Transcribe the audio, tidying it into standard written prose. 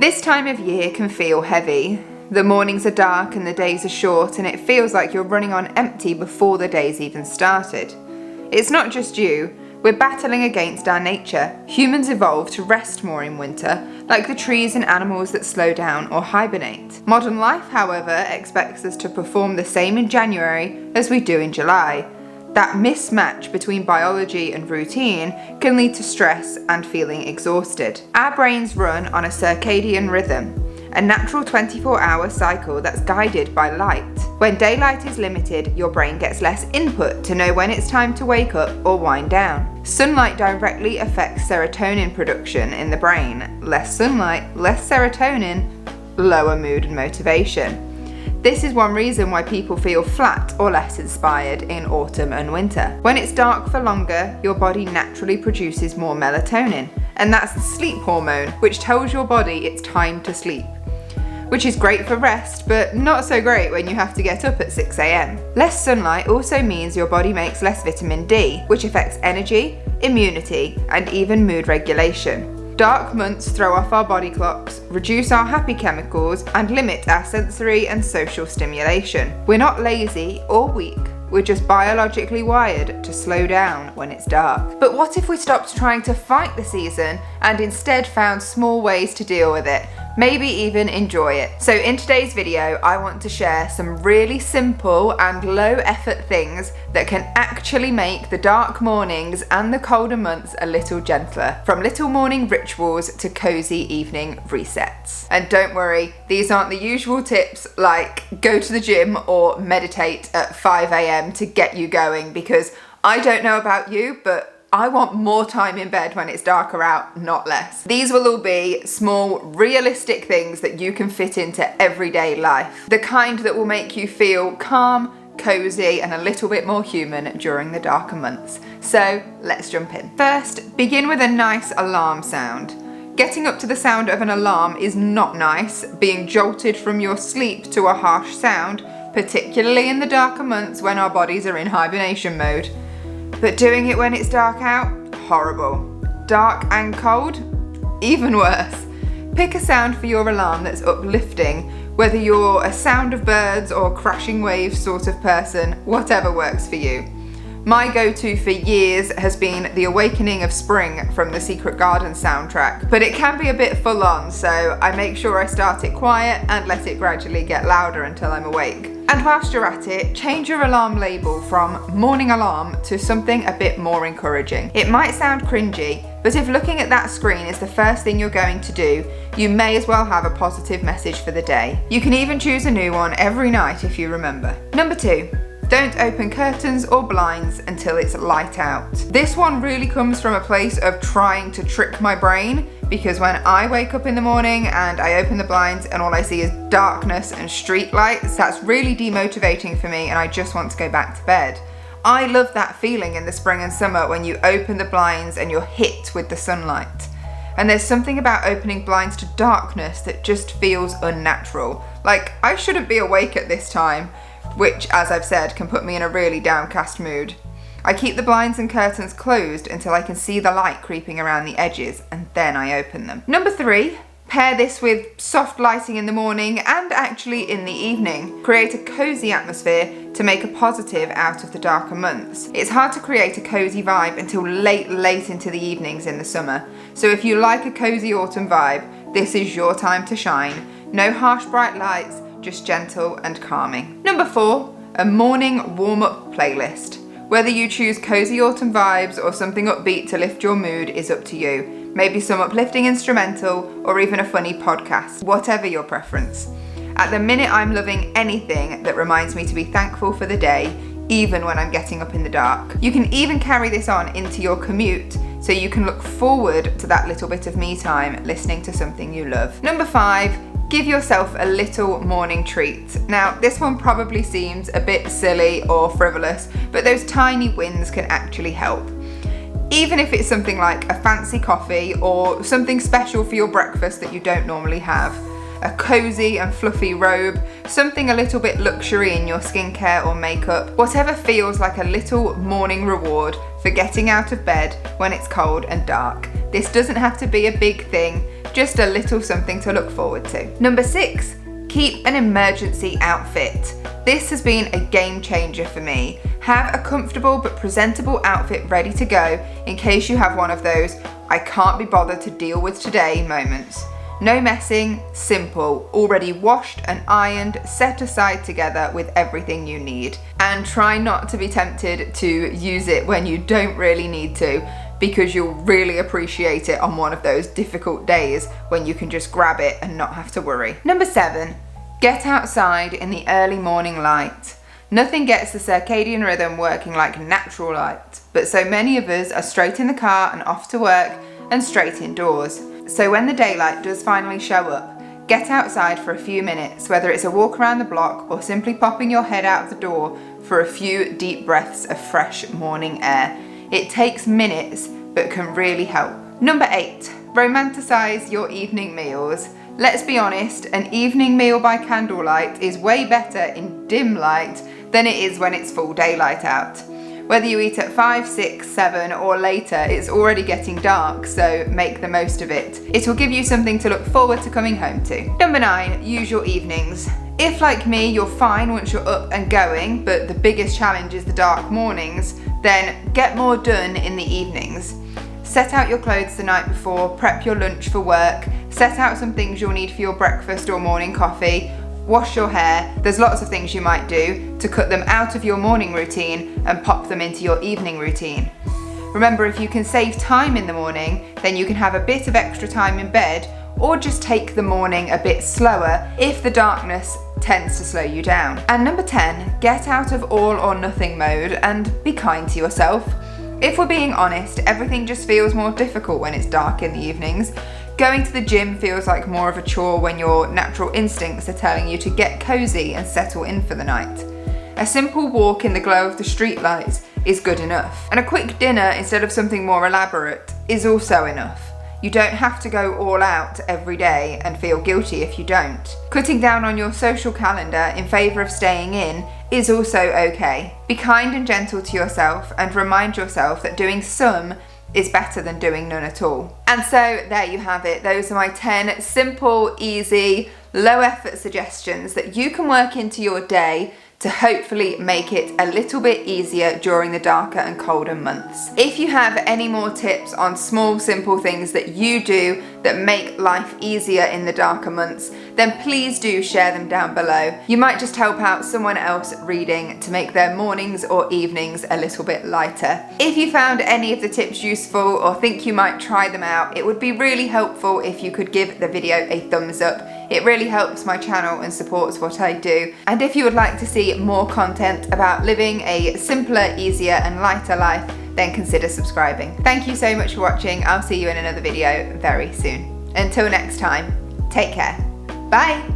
This time of year can feel heavy. The mornings are dark and the days are short, and it feels like you're running on empty before the day's even started. It's not just you. We're battling against our nature. Humans evolved to rest more in winter, like the trees and animals that slow down or hibernate. Modern life, however, expects us to perform the same in January as we do in July. That mismatch between biology and routine can lead to stress and feeling exhausted. Our brains run on a circadian rhythm, a natural 24-hour cycle that's guided by light. When daylight is limited, your brain gets less input to know when it's time to wake up or wind down. Sunlight directly affects serotonin production in the brain. Less sunlight, less serotonin, lower mood and motivation. This is one reason why people feel flat or less inspired in autumn and winter. When it's dark for longer, your body naturally produces more melatonin, and that's the sleep hormone, which tells your body it's time to sleep. Which is great for rest, but not so great when you have to get up at 6 a.m. Less sunlight also means your body makes less vitamin D, which affects energy, immunity, and even mood regulation. Dark months throw off our body clocks, reduce our happy chemicals, and limit our sensory and social stimulation. We're not lazy or weak. We're just biologically wired to slow down when it's dark. But what if we stopped trying to fight the season and instead found small ways to deal with it? Maybe even enjoy it. So in today's video, I want to share some really simple and low effort things that can actually make the dark mornings and the colder months a little gentler. From little morning rituals to cozy evening resets. And don't worry, these aren't the usual tips like go to the gym or meditate at 5 a.m. to get you going, because I don't know about you, but I want more time in bed when it's darker out, not less. These will all be small, realistic things that you can fit into everyday life. The kind that will make you feel calm, cozy, and a little bit more human during the darker months. So let's jump in. First, begin with a nice alarm sound. Getting up to the sound of an alarm is not nice. Being jolted from your sleep to a harsh sound, particularly in the darker months when our bodies are in hibernation mode. But doing it when it's dark out, horrible. Dark and cold, even worse. Pick a sound for your alarm that's uplifting, whether you're a sound of birds or crashing waves sort of person, whatever works for you. My go-to for years has been The Awakening of Spring from the Secret Garden soundtrack, but it can be a bit full on, so I make sure I start it quiet and let it gradually get louder until I'm awake. And whilst you're at it, change your alarm label from morning alarm to something a bit more encouraging. It might sound cringy, but if looking at that screen is the first thing you're going to do, you may as well have a positive message for the day. You can even choose a new one every night if you remember. Number 2. Don't open curtains or blinds until it's light out. This one really comes from a place of trying to trick my brain, because when I wake up in the morning and I open the blinds and all I see is darkness and street lights, that's really demotivating for me and I just want to go back to bed. I love that feeling in the spring and summer when you open the blinds and you're hit with the sunlight. And there's something about opening blinds to darkness that just feels unnatural. Like, I shouldn't be awake at this time, which, as I've said, can put me in a really downcast mood. I keep the blinds and curtains closed until I can see the light creeping around the edges, and then I open them. Number 3, pair this with soft lighting in the morning and actually in the evening. Create a cozy atmosphere to make a positive out of the darker months. It's hard to create a cozy vibe until late into the evenings in the summer. So if you like a cozy autumn vibe, this is your time to shine. No harsh bright lights, just gentle and calming. Number 4, a morning warm-up playlist. Whether you choose cozy autumn vibes or something upbeat to lift your mood is up to you. Maybe some uplifting instrumental or even a funny podcast, whatever your preference. At the minute, I'm loving anything that reminds me to be thankful for the day, even when I'm getting up in the dark. You can even carry this on into your commute, so you can look forward to that little bit of me time listening to something you love. Number 5, give yourself a little morning treat. Now, this one probably seems a bit silly or frivolous, but those tiny wins can actually help. Even if it's something like a fancy coffee or something special for your breakfast that you don't normally have. A cozy and fluffy robe, something a little bit luxury in your skincare or makeup, whatever feels like a little morning reward for getting out of bed when it's cold and dark. This doesn't have to be a big thing, just a little something to look forward to. Number 6, keep an emergency outfit. This has been a game changer for me. Have a comfortable but presentable outfit ready to go in case you have one of those I can't be bothered to deal with today moments. No messing, simple, already washed and ironed, set aside together with everything you need. And try not to be tempted to use it when you don't really need to, because you'll really appreciate it on one of those difficult days when you can just grab it and not have to worry. Number 7, get outside in the early morning light. Nothing gets the circadian rhythm working like natural light, but so many of us are straight in the car and off to work and straight indoors. So when the daylight does finally show up, get outside for a few minutes, whether it's a walk around the block or simply popping your head out of the door for a few deep breaths of fresh morning air. It takes minutes, but can really help. Number 8, romanticize your evening meals. Let's be honest, an evening meal by candlelight is way better in dim light than it is when it's full daylight out. Whether you eat at 5, 6, 7 or later, it's already getting dark, so make the most of it. It will give you something to look forward to coming home to. Number 9, use your evenings. If, like me, you're fine once you're up and going, but the biggest challenge is the dark mornings, then get more done in the evenings. Set out your clothes the night before, prep your lunch for work, set out some things you'll need for your breakfast or morning coffee, wash your hair. There's lots of things you might do to cut them out of your morning routine and pop them into your evening routine. Remember, if you can save time in the morning, then you can have a bit of extra time in bed, or just take the morning a bit slower if the darkness tends to slow you down. And number 10, get out of all or nothing mode and be kind to yourself. If we're being honest, everything just feels more difficult when it's dark in the evenings. Going to the gym feels like more of a chore when your natural instincts are telling you to get cozy and settle in for the night. A simple walk in the glow of the streetlights is good enough. And a quick dinner instead of something more elaborate is also enough. You don't have to go all out every day and feel guilty if you don't. Cutting down on your social calendar in favour of staying in is also okay. Be kind and gentle to yourself and remind yourself that doing some is better than doing none at all. And so there you have it. Those are my 10 simple, easy, low effort suggestions that you can work into your day to hopefully make it a little bit easier during the darker and colder months. If you have any more tips on small, simple things that you do that make life easier in the darker months, then please do share them down below. You might just help out someone else reading to make their mornings or evenings a little bit lighter. If you found any of the tips useful or think you might try them out, it would be really helpful if you could give the video a thumbs up. It really helps my channel and supports what I do. And if you would like to see more content about living a simpler, easier and lighter life, then consider subscribing. Thank you so much for watching. I'll see you in another video very soon. Until next time, take care. Bye.